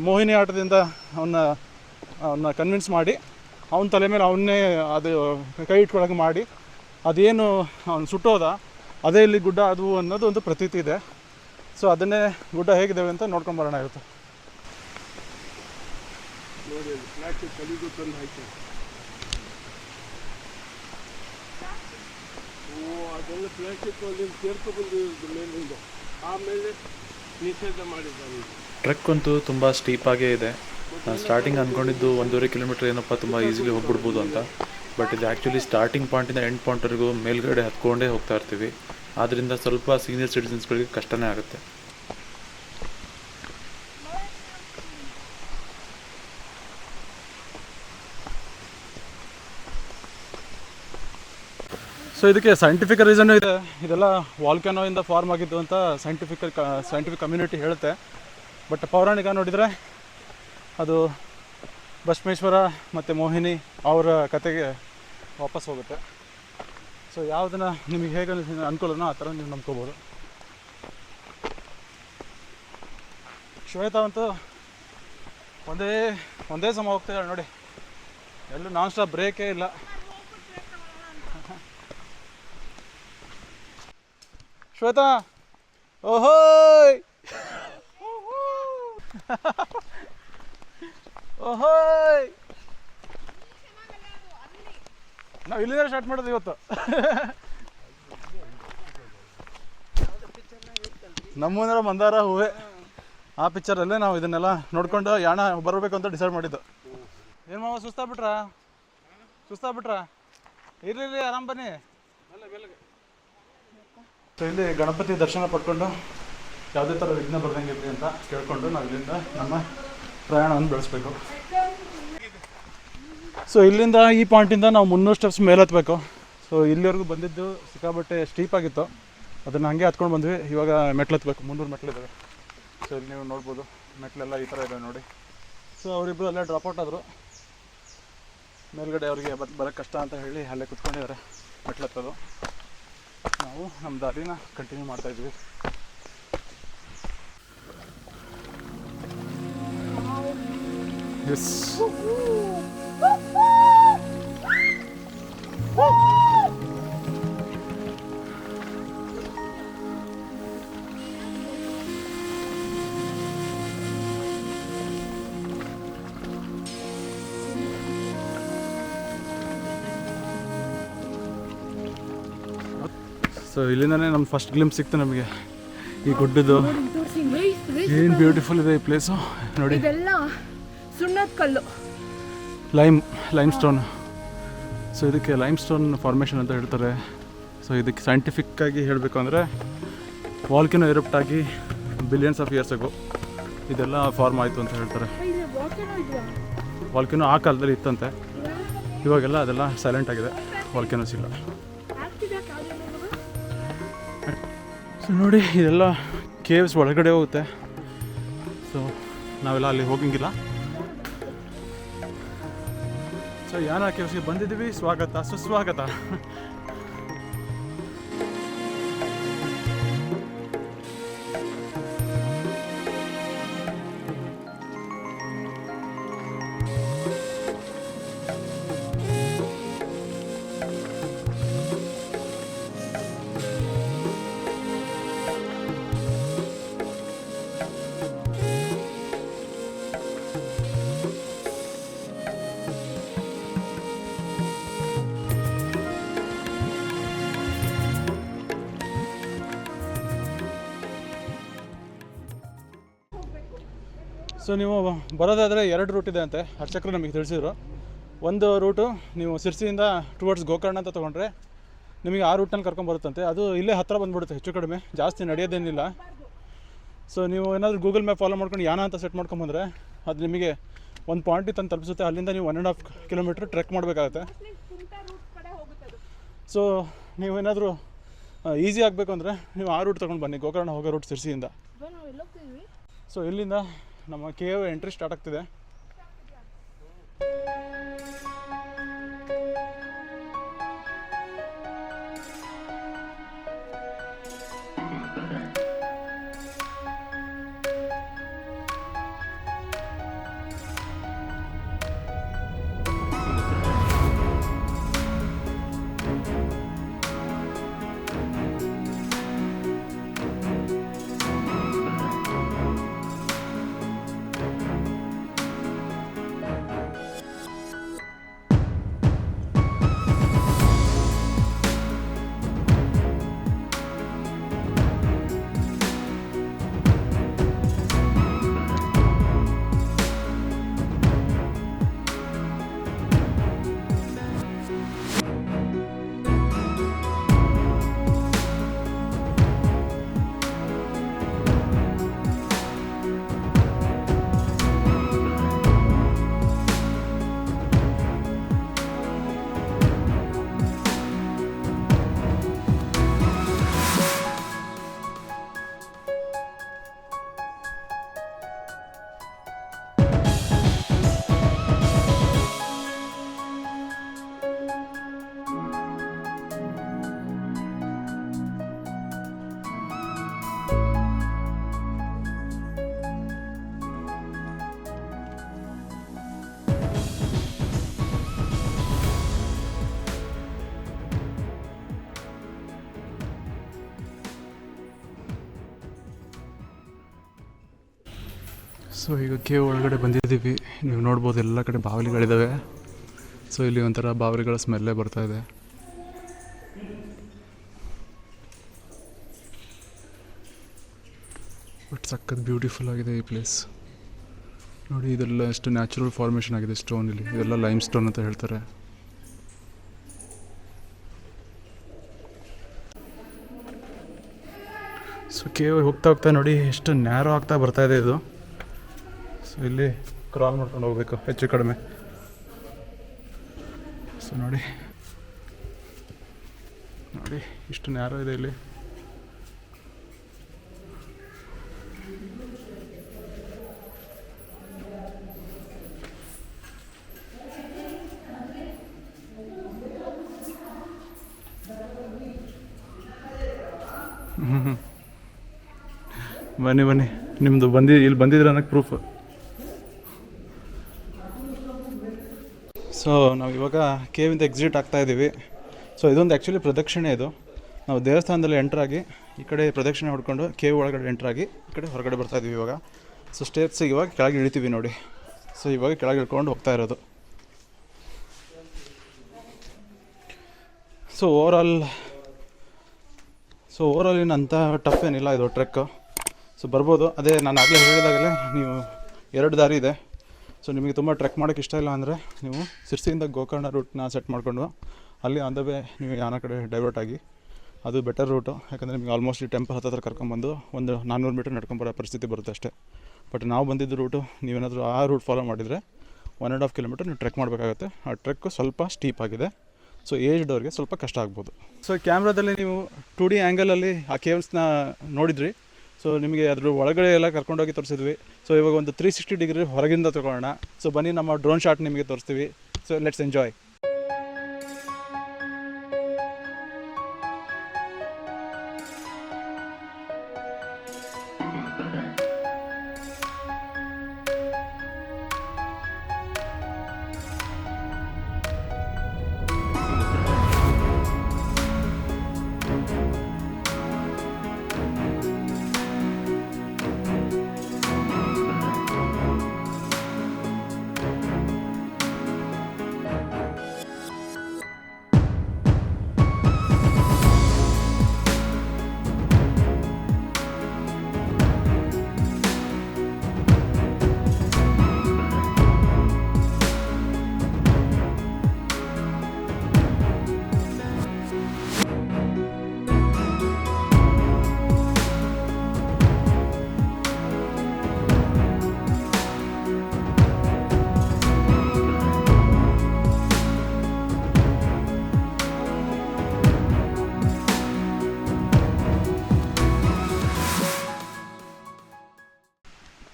C: ಮೋಹಿನಿ ಆಟದಿಂದ ಅವನ್ನ ಕನ್ವಿನ್ಸ್ ಮಾಡಿ ಅವನ ತಲೆ ಮೇಲೆ ಅವನ್ನೇ ಅದು ಕೈ ಇಟ್ಕೊಳಗೆ ಮಾಡಿ ಅದೇನು ಅವ್ನು ಸುಟ್ಟೋದ ಅದೇ ಇಲ್ಲಿ ಗುಡ್ಡ ಅದು ಅನ್ನೋದು ಒಂದು ಪ್ರತೀತಿ ಇದೆ. ಸೊ ಅದನ್ನೇ ಗುಡ್ಡ ಹೇಗಿದ್ದಾವೆ ಅಂತ ನೋಡ್ಕೊಂಡು ಬರೋಣ ಇವತ್ತು.
E: ಅದೆಲ್ಲ ಪ್ಲಾಸ್ಟಿಕ್ ಸೇರ್ಕೊಂಡು ಮೇಲಿಂದ ಆಮೇಲೆ ನಿಷೇಧ ಮಾಡಿದ್ದಾರೆ.
B: ಟ್ರೆಕ್ ಅಂತೂ ತುಂಬ ಸ್ಟೀಪಾಗೇ ಇದೆ. ನಾನು ಸ್ಟಾರ್ಟಿಂಗ್ ಅಂದ್ಕೊಂಡಿದ್ದು 1.5 ಕಿಲೋಮೀಟ್ರ್ ಏನಪ್ಪ ತುಂಬ ಈಸಿಲಿ ಹೋಗ್ಬಿಡ್ಬೋದು ಅಂತ. ಬಟ್ ಇದು ಆ್ಯಕ್ಚುಲಿ ಸ್ಟಾರ್ಟಿಂಗ್ ಪಾಯಿಂಟಿಂದ ಎಂಡ್ ಪಾಯಿಂಟ್ವರೆಗೂ ಮೇಲ್ಗಡೆ ಹತ್ಕೊಂಡೇ ಹೋಗ್ತಾ ಇರ್ತೀವಿ. ಆದ್ದರಿಂದ ಸ್ವಲ್ಪ ಸೀನಿಯರ್ ಸಿಟಿಸನ್ಸ್ಗಳಿಗೆ ಕಷ್ಟನೇ ಆಗುತ್ತೆ.
C: ಸೊ ಇದಕ್ಕೆ ಸೈಂಟಿಫಿಕ್ ರೀಸನ್ನು ಇದೆ. ಇದೆಲ್ಲ ವಾಲ್ಕ್ಯಾನೋಯಿಂದ ಫಾರ್ಮ್ ಆಗಿದ್ದು ಅಂತ ಸೈಂಟಿಫಿಕ್ ಕಮ್ಯುನಿಟಿ ಹೇಳುತ್ತೆ. ಬಟ್ ಪೌರಾಣಿಕ ನೋಡಿದರೆ ಅದು ಭಸ್ಮೇಶ್ವರ ಮತ್ತು ಮೋಹಿನಿ ಅವರ ಕತೆಗೆ ವಾಪಸ್ ಹೋಗುತ್ತೆ. ಸೊ ಯಾವುದನ್ನು ನಿಮಗೆ ಹೇಗೆ ಅನುಕೂಲನೋ ಆ ಥರ ನೀವು ನಂಬ್ಕೋಬೋದು. ಶ್ವೇತಾ ಅಂತೂ ಒಂದೇ ಸಮ ಹೋಗ್ತಿದ್ದಾಳೆ ನೋಡಿ, ಎಲ್ಲೂ ನಾನ್ ಸ್ಟಾಪ್ ಬ್ರೇಕೇ ಇಲ್ಲ. ಶ್ವೇತಾ ಓಹೋಯ್ ಓಹೋಯ್ ನಾವು ಇಲ್ಲಿಂದ ಸ್ಟಾರ್ಟ್ ಮಾಡೋದು ಇವತ್ತು. ನಮ್ಮೂರ ಮಂದಾರ ಹೂವೆ ಆ ಪಿಕ್ಚರಲ್ಲೇ ನಾವು ಇದನ್ನೆಲ್ಲ ನೋಡ್ಕೊಂಡು ಯಾಣ ಬರಬೇಕು ಅಂತ ಡಿಸೈಡ್ ಮಾಡಿದ್ದು. ಏನು ಮಾವ ಸುಸ್ತಾಗ್ಬಿಟ್ರಾ ಇರ್ಲಿ ಆರಾಮ್ ಬನ್ನಿ. ಸೊ ಇಲ್ಲಿ ಗಣಪತಿ ದರ್ಶನ ಪಡ್ಕೊಂಡು ಯಾವುದೇ ಥರ ವಿಘ್ನ ಬರ್ದಂಗೆ ಇರಲಿ ಅಂತ ಕೇಳ್ಕೊಂಡು ನಾವು ಇಲ್ಲಿಂದ ನಮ್ಮ ಪ್ರಯಾಣವನ್ನು ಬೆಳೆಸ್ಬೇಕು. ಸೊ ಇಲ್ಲಿಂದ ಈ ಪಾಯಿಂಟಿಂದ ನಾವು 300 ಸ್ಟೆಪ್ಸ್ ಮೇಲೆ ಹತ್ತಬೇಕು. ಸೊ ಇಲ್ಲಿವರೆಗೂ ಬಂದಿದ್ದು ಸಿಕ್ಕಾಬಟ್ಟೆ ಸ್ಟೀಪ್ ಆಗಿತ್ತು, ಅದನ್ನು ಹಾಗೆ ಹತ್ಕೊಂಡು ಬಂದ್ವಿ. ಇವಾಗ ಮೆಟ್ಲು ಹತ್ಬೇಕು, 300 ಮೆಟ್ಲಿದ್ದಾವೆ. ಸೊ ಇಲ್ಲಿ ನೀವು ನೋಡ್ಬೋದು ಮೆಟ್ಲೆಲ್ಲ ಈ ಥರ ಇದೆ ನೋಡಿ. ಸೊ ಅವರಿಬ್ಬರು ಅಲ್ಲೇ ಡ್ರಾಪ್ಔಟ್ ಆದರು, ಮೇಲ್ಗಡೆ ಅವರಿಗೆ ಬರೋಕ್ಕೆ ಕಷ್ಟ ಅಂತ ಹೇಳಿ ಅಲ್ಲೇ ಕುತ್ಕೊಂಡಿದ್ದಾರೆ ಮೆಟ್ಲು ಹತ್ತೋದು. ನಾವು ನಮ್ಮ ದಾರಿನ ಕಂಟಿನ್ಯೂ ಮಾಡ್ತಾಯಿದ್ವಿ. ಎಸ್ ಸೊ ಇಲ್ಲಿಂದನೇ ನಮ್ಮ ಫಸ್ಟ್ ಗ್ಲಿಂಪ್ ಸಿಕ್ತು ನಮಗೆ ಈ ಗುಡ್ಡದ್ದು. ಏನು ಬ್ಯೂಟಿಫುಲ್ ಇದೆ ಈ ಪ್ಲೇಸು ನೋಡಿ.
D: ಇದೆಲ್ಲ ಸುಣ್ಣದ ಕಲ್ಲು,
C: ಲೈಮ್ ಸ್ಟೋನ್. ಸೊ ಇದಕ್ಕೆ ಲೈಮ್ ಸ್ಟೋನ್ ಫಾರ್ಮೇಷನ್ ಅಂತ ಹೇಳ್ತಾರೆ. ಸೊ ಇದಕ್ಕೆ ಸೈಂಟಿಫಿಕ್ಕಾಗಿ ಹೇಳಬೇಕು ಅಂದರೆ ವಾಲ್ಕೆನೋ ಎರಪ್ಟ್ ಆಗಿ ಬಿಲಿಯನ್ಸ್ ಆಫ್ ಇಯರ್ಸ್ ಆಗೋ ಇದೆಲ್ಲ ಫಾರ್ಮ್ ಆಯಿತು ಅಂತ ಹೇಳ್ತಾರೆ. ವಾಲ್ಕೆನೋ ಆ ಕಾಲದಲ್ಲಿ ಇತ್ತಂತೆ, ಇವಾಗೆಲ್ಲ ಅದೆಲ್ಲ ಸೈಲೆಂಟ್ ಆಗಿದೆ, ವಾಲ್ಕೆನೋಸ್ ಇಲ್ಲ. ಸೊ ನೋಡಿ ಇದೆಲ್ಲ ಕೇವ್ಸ್ ಒಳಗಡೆ ಹೋಗುತ್ತೆ. ಸೊ ನಾವೆಲ್ಲ ಅಲ್ಲಿ ಹೋಗಂಗಿಲ್ಲ. ಸೊ ಯಾನ ಕೇವ್ಸ್ಗೆ ಬಂದಿದ್ದೀವಿ. ಸ್ವಾಗತ ಸುಸ್ವಾಗತ. ಸೊ ನೀವು ಬರೋದಾದರೆ 2 ರೂಟ್ ಇದೆ ಅಂತೆ, ಅರ್ಚಕರು ನಮಗೆ ತಿಳಿಸಿದ್ರು. ಒಂದು ರೂಟು ನೀವು ಸಿರ್ಸಿಯಿಂದ ಟುವರ್ಡ್ಸ್ ಗೋಕರ್ಣ ಅಂತ ತೊಗೊಂಡ್ರೆ ನಿಮಗೆ ಆ ರೂಟ್ನಲ್ಲಿ ಕರ್ಕೊಂಬರುತ್ತಂತೆ. ಅದು ಇಲ್ಲೇ ಹತ್ತಿರ ಬಂದುಬಿಡುತ್ತೆ, ಹೆಚ್ಚು ಕಡಿಮೆ ಜಾಸ್ತಿ ನಡೆಯೋದೇನಿಲ್ಲ. ಸೊ ನೀವು ಏನಾದರೂ ಗೂಗಲ್ ಮ್ಯಾಪ್ ಫಾಲೋ ಮಾಡ್ಕೊಂಡು ಯಾನ ಅಂತ ಸೆಟ್ ಮಾಡ್ಕೊಂಬಂದರೆ ಅದು ನಿಮಗೆ ಒಂದು ಪಾಯಿಂಟಿಗೆ ತಂದು ತಲುಪಿಸುತ್ತೆ. ಅಲ್ಲಿಂದ ನೀವು 1.5 ಕಿಲೋಮೀಟ್ರ್ ಟ್ರೆಕ್ ಮಾಡಬೇಕಾಗತ್ತೆ. ಸೊ ನೀವೇನಾದರೂ ಈಸಿ ಆಗಬೇಕು ಅಂದರೆ ನೀವು ಆ ರೂಟ್ ತೊಗೊಂಡು ಬನ್ನಿ, ಗೋಕರ್ಣ ಹೋಗೋ ರೂಟ್ ಸಿರ್ಸಿಯಿಂದ. ಸೊ ಇಲ್ಲಿಂದ ನಮ್ಮ ಕೇವ್ ಎಂಟ್ರಿ ಸ್ಟಾರ್ಟ್ ಆಗ್ತಿದೆ. ಸೊ ಈಗ ಕೇವ್ ಒಳಗಡೆ ಬಂದಿದ್ದೀವಿ. ನೀವು ನೋಡ್ಬೋದು ಎಲ್ಲ ಕಡೆ ಬಾವಲಿಗಳಿದ್ದಾವೆ. ಸೊ ಇಲ್ಲಿ ಒಂಥರ ಬಾವಲಿಗಳ ಸ್ಮೆಲ್ಲೇ ಬರ್ತಾ ಇದೆ. ಬಟ್ ಸಖತ್ ಬ್ಯೂಟಿಫುಲ್ ಆಗಿದೆ ಈ ಪ್ಲೇಸ್ ನೋಡಿ. ಇದೆಲ್ಲ ಎಷ್ಟು ನ್ಯಾಚುರಲ್ ಫಾರ್ಮೇಷನ್ ಆಗಿದೆ ಸ್ಟೋನ್. ಇಲ್ಲಿ ಇದೆಲ್ಲ ಲೈಮ್ ಸ್ಟೋನ್ ಅಂತ ಹೇಳ್ತಾರೆ. ಸೊ ಕೇವ್ ಹೋಗ್ತಾ ಹೋಗ್ತಾ ನೋಡಿ ಎಷ್ಟು ನ್ಯಾರೋ ಆಗ್ತಾ ಬರ್ತಾ ಇದೆ ಇದು. ಸೊ ಇಲ್ಲಿ ಕ್ರಾಲ್ ಮಾಡ್ಕೊಂಡು ಹೋಗ್ಬೇಕು ಹೆಚ್ಚು ಕಡಿಮೆ. ಸೊ ನೋಡಿ ನೋಡಿ ಇಷ್ಟು ನ್ಯಾರೋ ಇದೆ ಇಲ್ಲಿ. ಬನ್ನಿ ಬನ್ನಿ, ನಿಮ್ಮದು ಇಲ್ಲಿ ಬಂದಿದ್ರೆ ಅನ್ನೋಕ್ಕೆ ಪ್ರೂಫ್. ಸೊ ನಾವು ಇವಾಗ ಕೇವಿಂದ ಎಕ್ಸಿಟ್ ಆಗ್ತಾ ಇದ್ದೀವಿ. ಸೊ ಇದೊಂದು ಆ್ಯಕ್ಚುಲಿ ಪ್ರದಕ್ಷಿಣೆ. ಇದು ನಾವು ದೇವಸ್ಥಾನದಲ್ಲಿ ಎಂಟ್ರಾಗಿ ಈ ಕಡೆ ಪ್ರದಕ್ಷಿಣೆ ಹೊಡ್ಕೊಂಡು ಕೇವ್ ಒಳಗಡೆ ಎಂಟ್ರಾಗಿ ಈ ಕಡೆ ಹೊರಗಡೆ ಬರ್ತಾ ಇದ್ದೀವಿ ಇವಾಗ. ಸೊ ಸ್ಟೆಪ್ಸ್ ಇವಾಗ ಕೆಳಗೆ ಇಳಿತೀವಿ ನೋಡಿ. ಸೊ ಇವಾಗ ಕೆಳಗೆ ಇಳ್ಕೊಂಡು ಹೋಗ್ತಾ ಇರೋದು. ಸೊ ಓವರಾಲ್ ಏನಂತ ಟಫ್ ಏನಿಲ್ಲ ಇದು ಟ್ರೆಕ್. ಸೊ ಬರ್ಬೋದು. ಅದೇ ನಾನು ಆಗಲೇ ಹೇಳಿದಾಗಲೇ ನೀವು 2 ದಾರಿ ಇದೆ. ಸೊ ನಿಮಗೆ ತುಂಬ ಟ್ರೆಕ್ ಮಾಡೋಕ್ಕೆ ಇಷ್ಟ ಇಲ್ಲ ಅಂದರೆ ನೀವು ಸಿರ್ಸಿಯಿಂದ ಗೋಕರ್ಣ ರೂಟ್ನ ಸೆಟ್ ಮಾಡಿಕೊಂಡು ಅಲ್ಲಿ ಆನ್ ದ ವೇ ನೀವು ಯಾನ ಕಡೆ ಡೈವರ್ಟ್ ಆಗಿ, ಅದು ಬೆಟರ್ ರೂಟು. ಯಾಕಂದರೆ ನಿಮಗೆ ಆಲ್ಮೋಸ್ಟ್ ಈ ಟೆಂಪಲ್ ಹತ್ತಿರ ಕರ್ಕೊಂಬಂದು ಒಂದು 400 ಮೀಟರ್ ನಡ್ಕೊಂಬರೋ ಪರಿಸ್ಥಿತಿ ಬರುತ್ತೆ ಅಷ್ಟೇ. ಬಟ್ ನಾವು ಬಂದಿದ್ದು ರೂಟು ನೀವೇನಾದರೂ ಆ ರೂಟ್ ಫಾಲೋ ಮಾಡಿದರೆ 1.5 ಕಿಲೋಮೀಟರ್ ನೀವು ಟ್ರೆಕ್ ಮಾಡಬೇಕಾಗುತ್ತೆ. ಆ ಟ್ರೆಕ್ಕು ಸ್ವಲ್ಪ ಸ್ಟೀಪ್ ಆಗಿದೆ. ಸೊ ಏಜ್ಡವ್ರಿಗೆ ಸ್ವಲ್ಪ ಕಷ್ಟ ಆಗ್ಬೋದು. ಸೊ ಕ್ಯಾಮ್ರಾದಲ್ಲಿ ನೀವು 2D ಆ್ಯಂಗಲಲ್ಲಿ ಆ ಕೇವ್ಸ್ನ ನೋಡಿದ್ರಿ. ಸೊ ನಿಮಗೆ ಅದ್ರ ಒಳಗಡೆ ಎಲ್ಲ ಕರ್ಕೊಂಡೋಗಿ ತೋರಿಸಿದ್ವಿ. ಸೊ ಇವಾಗ ಒಂದು 360 ಡಿಗ್ರಿ ಹೊರಗಿಂದ ತೊಗೊಳ್ಳೋಣ. ಸೊ ಬನ್ನಿ ನಮ್ಮ ಡ್ರೋನ್ ಶಾಟ್ ನಿಮಗೆ ತೋರಿಸ್ತೀವಿ. So let's enjoy.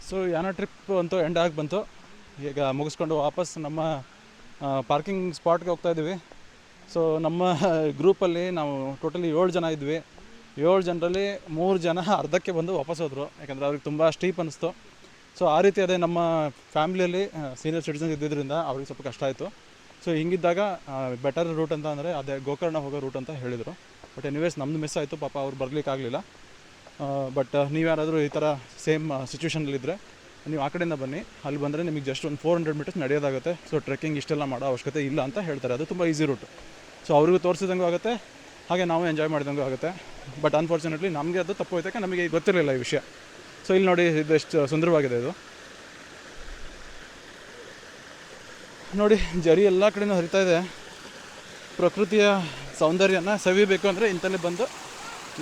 C: ಸೊ ಯಾನ ಟ್ರಿಪ್ ಅಂತೂ ಎಂಡ್ ಆಗಿ ಬಂತು. ಈಗ ಮುಗಿಸ್ಕೊಂಡು ವಾಪಸ್ ನಮ್ಮ ಪಾರ್ಕಿಂಗ್ ಸ್ಪಾಟ್ಗೆ ಹೋಗ್ತಾ ಇದ್ದೀವಿ. ಸೊ ನಮ್ಮ ಗ್ರೂಪಲ್ಲಿ ನಾವು ಟೋಟಲಿ 7 ಜನ ಇದ್ವಿ. 7 ಜನರಲ್ಲಿ 3 ಜನ ಅರ್ಧಕ್ಕೆ ಬಂದು ವಾಪಸ್ ಹೋದರು. ಯಾಕಂದರೆ ಅವ್ರಿಗೆ ತುಂಬ ಸ್ಟೀಪ್ ಅನ್ನಿಸ್ತು. ಸೊ ಆ ರೀತಿ ಅದೇ ನಮ್ಮ ಫ್ಯಾಮ್ಲಿಯಲ್ಲಿ ಸೀನಿಯರ್ ಸಿಟಿಸನ್ಸ್ ಇದ್ದಿದ್ದರಿಂದ ಅವ್ರಿಗೆ ಸ್ವಲ್ಪ ಕಷ್ಟ ಆಯಿತು. ಸೊ ಹಿಂಗಿದ್ದಾಗ ಬೆಟರ್ ರೂಟ್ ಅಂತ ಅಂದರೆ ಅದೇ ಗೋಕರ್ಣ ಹೋಗೋ ರೂಟ್ ಅಂತ ಹೇಳಿದರು. ಬಟ್ ಎನಿವೇಸ್ ನಮ್ಮದು ಮಿಸ್ ಆಯಿತು, ಪಾಪ ಅವ್ರು ಬರಲಿಕ್ಕಾಗಲಿಲ್ಲ. ಬಟ್ ನೀವು ಯಾರಾದರೂ ಈ ಥರ ಸೇಮ್ ಸಿಚುವೇಷನಲ್ಲಿದ್ದರೆ ನೀವು ಆ ಕಡೆಯಿಂದ ಬನ್ನಿ. ಅಲ್ಲಿ ಬಂದರೆ ನಿಮಗೆ ಜಸ್ಟ್ ಒಂದು 400 ಮೀಟರ್ಸ್ ನಡೆಯೋದಾಗುತ್ತೆ. ಸೊ ಟ್ರೆಕ್ಕಿಂಗ್ ಇಷ್ಟೆಲ್ಲ ಮಾಡೋ ಅವಶ್ಯಕತೆ ಇಲ್ಲ ಅಂತ ಹೇಳ್ತಾರೆ. ಅದು ತುಂಬ ಈಸಿ ರೂಟು. ಸೊ ಅವ್ರಿಗೂ ತೋರಿಸಿದಂಗೂ ಆಗುತ್ತೆ, ಹಾಗೆ ನಾವು ಎಂಜಾಯ್ ಮಾಡಿದಂಗೂ ಆಗುತ್ತೆ. ಬಟ್ ಅನ್ಫಾರ್ಚುನೇಟ್ಲಿ ನಮಗೆ ಅದು ತಪ್ಪು ಹೋಯ್ತಕ್ಕೆ ನಮಗೆ ಗೊತ್ತಿರಲಿಲ್ಲ ಈ ವಿಷಯ. ಸೊ ಇಲ್ಲಿ ನೋಡಿ ಇದು ಎಷ್ಟು ಸುಂದರವಾಗಿದೆ. ಇದು ನೋಡಿ ಜರಿ ಎಲ್ಲ ಕಡೆಯೂ ಹರಿತಾ ಇದೆ. ಪ್ರಕೃತಿಯ ಸೌಂದರ್ಯನ ಸವಿಬೇಕು ಅಂದರೆ ಇಂಥಲ್ಲಿ ಬಂದು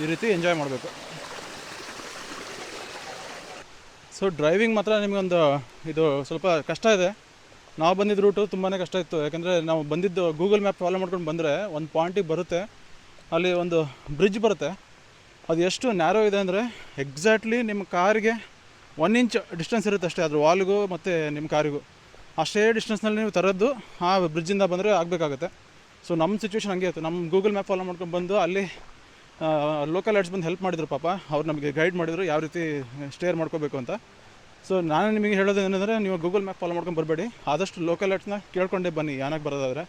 C: ಈ ರೀತಿ ಎಂಜಾಯ್ ಮಾಡಬೇಕು. ಸೊ ಡ್ರೈವಿಂಗ್ ಮಾತ್ರ ನಿಮಗೊಂದು ಇದು ಸ್ವಲ್ಪ ಕಷ್ಟ ಇದೆ. ನಾವು ಬಂದಿದ್ದ ರೂಟು ತುಂಬಾ ಕಷ್ಟ ಇತ್ತು. ಯಾಕಂದರೆ ನಾವು ಬಂದಿದ್ದು ಗೂಗಲ್ ಮ್ಯಾಪ್ ಫಾಲೋ ಮಾಡ್ಕೊಂಡು ಬಂದರೆ ಒಂದು ಪಾಯಿಂಟಿಗೆ ಬರುತ್ತೆ, ಅಲ್ಲಿ ಒಂದು ಬ್ರಿಡ್ಜ್ ಬರುತ್ತೆ. ಅದು ಎಷ್ಟು ನ್ಯಾರೋ ಇದೆ ಅಂದರೆ ಎಕ್ಸಾಕ್ಟ್ಲಿ ನಿಮ್ಮ ಕಾರಿಗೆ 1 ಇಂಚ್ ಡಿಸ್ಟೆನ್ಸ್ ಇರುತ್ತೆ ಅಷ್ಟೇ, ಅದ್ರ ವಾಲ್ಗೂ ಮತ್ತು ನಿಮ್ಮ ಕಾರಿಗೂ ಅಷ್ಟೇ ಡಿಸ್ಟೆನ್ಸ್ನಲ್ಲಿ ನೀವು ತರದ್ದು ಆ ಬ್ರಿಡ್ಜಿಂದ ಬಂದರೆ ಆಗಬೇಕಾಗತ್ತೆ. ಸೊ ನಮ್ಮ ಸಿಚುವೇಶನ್ ಹಂಗೆ ಇತ್ತು. ನಮ್ಮ ಗೂಗಲ್ ಮ್ಯಾಪ್ ಫಾಲೋ ಮಾಡ್ಕೊಂಡು ಬಂದು ಅಲ್ಲಿ ಲೋಕಲ್ ಗೈಡ್ಸ್ ಬಂದು ಹೆಲ್ಪ್ ಮಾಡಿದ್ರು. ಪಾಪ ಅವ್ರು ನಮಗೆ ಗೈಡ್ ಮಾಡಿದರು ಯಾವ ರೀತಿ ಸ್ಟೇರ್ ಮಾಡ್ಕೋಬೇಕು ಅಂತ. ಸೊ ನಾನು ನಿಮಗೆ ಹೇಳೋದು ಏನಂದರೆ ನೀವು ಗೂಗಲ್ ಮ್ಯಾಪ್ ಫಾಲೋ ಮಾಡ್ಕೊಂಡು ಬರಬೇಡಿ. ಆದಷ್ಟು ಲೋಕಲ್ ಗೈಡ್ಸ್ನ ಕೇಳ್ಕೊಂಡೇ ಬನ್ನಿ. ಯಾನಾಗಿ ಬರೋದಾದರೆ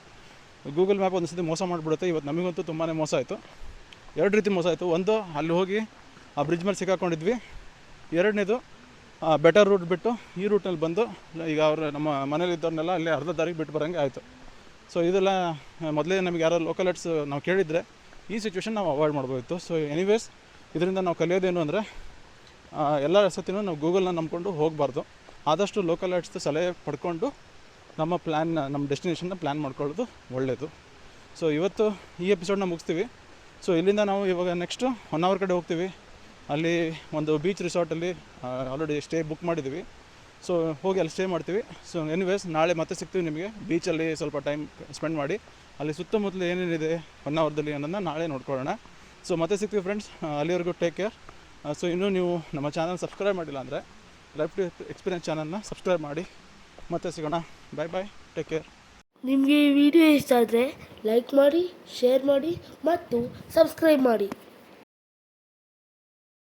C: ಗೂಗಲ್ ಮ್ಯಾಪ್ ಒಂದು ಸತಿ ಮೋಸ ಮಾಡಿಬಿಡುತ್ತೆ. ಇವತ್ತು ನಮಗಂತೂ ತುಂಬಾ ಮೋಸ ಆಯಿತು. 2 ರೀತಿ ಮೋಸ ಆಯಿತು. ಒಂದು, ಅಲ್ಲಿ ಹೋಗಿ ಆ ಬ್ರಿಡ್ಜ್ ಮೇಲೆ ಸಿಕ್ಕಾಕೊಂಡಿದ್ವಿ. 2ನೇದು ಬೆಟರ್ ರೂಟ್ ಬಿಟ್ಟು ಈ ರೂಟ್ನಲ್ಲಿ ಬಂದು ಈಗ ಅವರು ನಮ್ಮ ಮನೇಲಿದ್ದವ್ರನ್ನೆಲ್ಲ ಅಲ್ಲಿ ಅರ್ಧ ದಾರಿಗೆ ಬಿಟ್ಟು ಬರೋಂಗೆ ಆಯಿತು. ಸೊ ಇದೆಲ್ಲ ಮೊದಲೇ ನಮಗೆ ಯಾರೋ ಲೋಕಲ್ ಐಟ್ಸ್ ನಾವು ಕೇಳಿದರೆ ಈ ಸಿಚುವೇಶನ್ ನಾವು ಅವಾಯ್ಡ್ ಮಾಡ್ಬೋದಿತ್ತು. ಸೊ ಎನಿವೇಸ್ ಇದರಿಂದ ನಾವು ಕಲಿಯೋದೇನು ಅಂದರೆ ಎಲ್ಲ ಸತಿನೂ ನಾವು ಗೂಗಲ್ನ ನಂಬ್ಕೊಂಡು ಹೋಗಬಾರ್ದು. ಆದಷ್ಟು ಲೋಕಲ್ ಐಟ್ಸ್ ಸಲಹೆ ಪಡ್ಕೊಂಡು ನಮ್ಮ ಡೆಸ್ಟಿನೇಷನ್ನ ಪ್ಲ್ಯಾನ್ ಮಾಡ್ಕೊಳ್ಳೋದು ಒಳ್ಳೆಯದು. ಸೊ ಇವತ್ತು ಈ ಎಪಿಸೋಡ್ನ ಮುಗಿಸ್ತೀವಿ. ಸೊ ಇಲ್ಲಿಂದ ನಾವು ಇವಾಗ ನೆಕ್ಸ್ಟು 1 hour ಕಡೆ ಹೋಗ್ತೀವಿ. ಅಲ್ಲಿ ಒಂದು ಬೀಚ್ ರಿಸಾರ್ಟಲ್ಲಿ ಆಲ್ರೆಡಿ ಸ್ಟೇ ಬುಕ್ ಮಾಡಿದ್ದೀವಿ. ಸೊ ಹೋಗಿ ಅಲ್ಲಿ ಸ್ಟೇ ಮಾಡ್ತೀವಿ. ಸೊ ಎನಿವೇಸ್ ನಾಳೆ ಮತ್ತೆ ಸಿಗ್ತೀವಿ ನಿಮಗೆ. ಬೀಚಲ್ಲಿ ಸ್ವಲ್ಪ ಟೈಮ್ ಸ್ಪೆಂಡ್ ಮಾಡಿ ಅಲ್ಲಿ ಸುತ್ತಮುತ್ತಲು ಏನೇನಿದೆ 1 hourದಲ್ಲಿ ಅನ್ನೋದನ್ನ ನಾಳೆ ನೋಡ್ಕೊಳ್ಳೋಣ. ಸೊ ಮತ್ತೆ ಸಿಗ್ತೀವಿ ಫ್ರೆಂಡ್ಸ್. ಅಲ್ಲಿವರೆಗೂ ಟೇಕ್ ಕೇರ್. ಸೊ ಇನ್ನೂ ನೀವು ನಮ್ಮ ಚಾನಲ್ ಸಬ್ಸ್ಕ್ರೈಬ್ ಮಾಡಿಲ್ಲ ಅಂದರೆ ಲೈಫ್ ಟು ಎಕ್ಸ್ಪೀರಿಯನ್ಸ್ ಚಾನಲ್ನ ಸಬ್ಸ್ಕ್ರೈಬ್ ಮಾಡಿ. ಮತ್ತೆ ಸಿಗೋಣ. Bye take care.
D: ನಿಮಗೆ ಈ ವಿಡಿಯೋ ಇಷ್ಟ ಆದರೆ ಲೈಕ್ ಮಾಡಿ, ಶೇರ್ ಮಾಡಿ ಮತ್ತು ಸಬ್ಸ್ಕ್ರೈಬ್ ಮಾಡಿ.